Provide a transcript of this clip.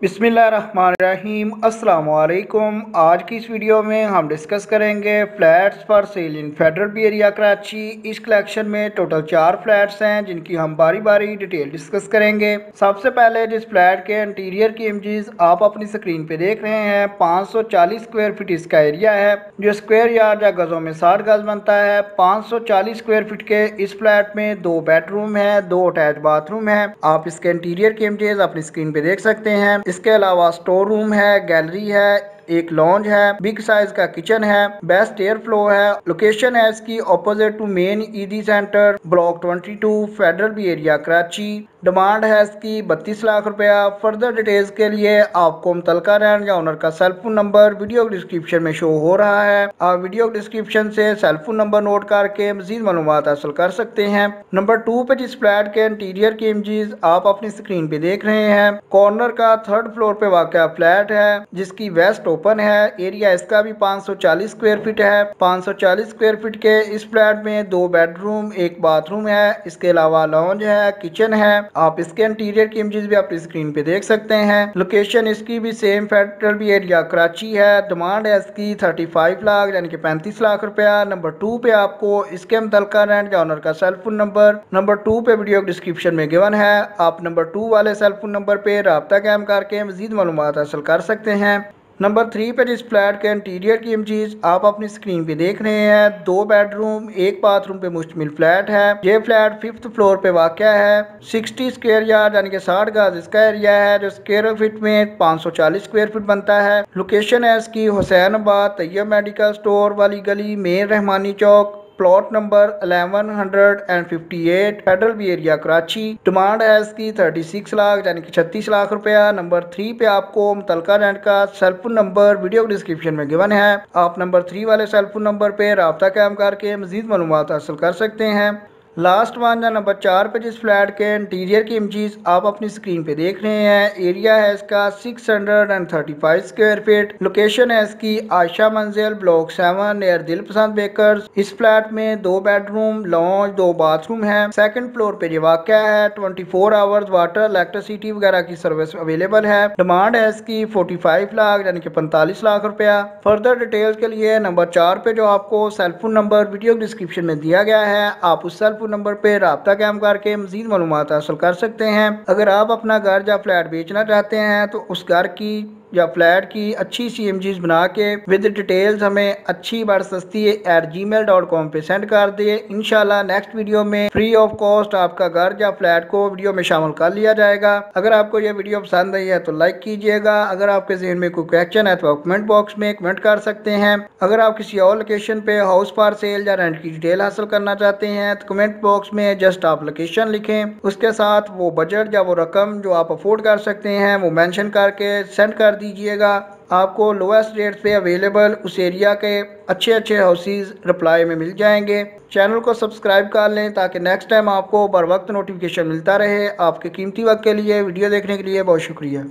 बिस्मिल्लाहिर्रहमानिर्रहीम अस्सलाम वालेकुम। आज की इस वीडियो में हम डिस्कस करेंगे flats for sale in federal B area Karachi. इस कलेक्शन में टोटल 4 फ्लैट्स हैं जिनकी हम बारी बारी डिटेल डिस्कस करेंगे। सबसे पहले जिस फ्लैट के इंटीरियर की इमेजेस आप अपनी स्क्रीन पे देख रहे हैं, 540 स्क्वायर फीट इसका एरिया है, जो स्क्वायर यार्ड या गजों में 60 गज बनता है। 540 स्क्वायर फीट के इस फ्लैट में 2 बेडरूम है, 2 अटैच बाथरूम है। आप इसके इंटीरियर की इमेजेस अपनी स्क्रीन पे देख सकते हैं। इसके अलावा स्टोर रूम है, गैलरी है, एक लॉन्ज है, बिग साइज का किचन है, बेस्ट एयर फ्लो है। लोकेशन है इसकी opposite to main ED center, block 22, federal B area Karachi. Demand है इसकी 32 लाख रुपया। फर्दर डिटेल्स के लिए आपको मुतलका रैंड या ओनर का cell phone number video description में शो हो रहा है। आप वीडियो डिस्क्रिप्शन से सेल फोन नंबर नोट करके मजीद मालूमात हासिल कर सकते हैं। नंबर 2 पे जिस फ्लैट के इंटीरियर की इमेजेस आप अपनी स्क्रीन पे देख रहे हैं, कॉर्नर का 3rd फ्लोर पे वाक़या फ्लैट है जिसकी वेस्ट ओपन है। एरिया इसका भी 540 स्क्वायर फीट है। 540 स्क्वायर फीट के इस फ्लैट में 2 बेडरूम, 1 बाथरूम है। इसके अलावा लॉन्ज है, किचन है। आप इसके इंटीरियर की इमेजेस भी अपनी स्क्रीन पे देख सकते हैं। लोकेशन इसकी भी same federal B area Karachi है। डिमांड है इसकी 35 लाख यानी कि 35 लाख रुपया। नंबर 2 पे आपको इसके मुतलका रेंट या ओनर का सेल फोन नंबर 2 पे वीडियो डिस्क्रिप्शन में गिवन है। आप नंबर 2 वाले सेल फोन नंबर पे राब्ता कायम करके मजीद मालूमात हासिल कर सकते हैं। नंबर 3 पे जिस फ्लैट के इंटीरियर की इमेजेस आप अपनी स्क्रीन पे देख रहे हैं, 2 बेडरूम, 1 बाथरूम पे मुश्तमिल फ्लैट है। ये फ्लैट 5th फ्लोर पे वाक़या है। 60 स्क्वायर यार्ड यानी कि 60 गज इसका एरिया है, जो स्क्वायर फीट में 540 स्क्वायर फीट बनता है। लोकेशन है इसकी हुसैनाबाद तैयब मेडिकल स्टोर वाली गली, मेन रहमानी चौक, plot number 1158 federal B area Karachi. Demand है इसकी 36 लाख यानी कि 36 लाख रुपया। नंबर 3 पे आपको मुतलका रेंट का cell phone number video description में गिवन है। आप नंबर 3 वाले सेल फोन नंबर पे राब्ता कायम करके मजीद मालूमात हासिल कर सकते हैं। लास्ट वन या नंबर 4 पे जिस फ्लैट के इंटीरियर की इमेजेस आप अपनी स्क्रीन पे देख रहे हैं, एरिया है इसका 635 स्क्वायर फीट। लोकेशन है इसकी आयशा मंजिल, ब्लॉक 7 नियर दिलपसंद बेकर्स। इस फ्लैट में 2 बेडरूम, लॉन्ज, 2 बाथरूम है। 2nd फ्लोर पे ये वाक़या है। 24 आवर्स वाटर, इलेक्ट्रिसिटी वगैरह की सर्विस अवेलेबल है। डिमांड है इसकी 45 लाख यानी कि 45 लाख रुपया। फर्दर डिटेल्स के लिए नंबर 4 पे जो आपको cell phone number video description में दिया गया है, आप उस सेल फोन नंबर पे राब्ता कायम करके मजीद मालूमात हासिल कर सकते हैं। अगर आप अपना घर या फ्लैट बेचना चाहते हैं तो उस घर की या फ्लैट की अच्छी सी इमेजेस बना के विद डिटेल्स हमें अच्छी बड़ सस्ती @gmail.com पे सेंड कर दिए। इंशाल्लाह नेक्स्ट वीडियो में फ्री ऑफ कॉस्ट आपका घर या फ्लैट को वीडियो में शामिल कर लिया जाएगा। अगर आपको यह वीडियो पसंद आई है तो लाइक कीजिएगा। अगर आपके जहन में कोई क्वेश्चन है तो आप कमेंट बॉक्स में कमेंट कर सकते हैं। अगर आप किसी और लोकेशन पे हाउस फॉर सेल या रेंट की डिटेल हासिल करना चाहते हैं तो कमेंट बॉक्स में जस्ट आप लोकेशन लिखें, उसके साथ वो बजट या वो रकम जो आप अफोर्ड कर सकते हैं वो मेंशन करके सेंड कर दीजिएगा। आपको लोएस्ट रेट पे अवेलेबल उस एरिया के अच्छे हाउसेज रिप्लाई में मिल जाएंगे। चैनल को सब्सक्राइब कर लें ताकि नेक्स्ट टाइम आपको बर वक्त नोटिफिकेशन मिलता रहे। आपके कीमती वक्त के लिए वीडियो देखने के लिए बहुत शुक्रिया।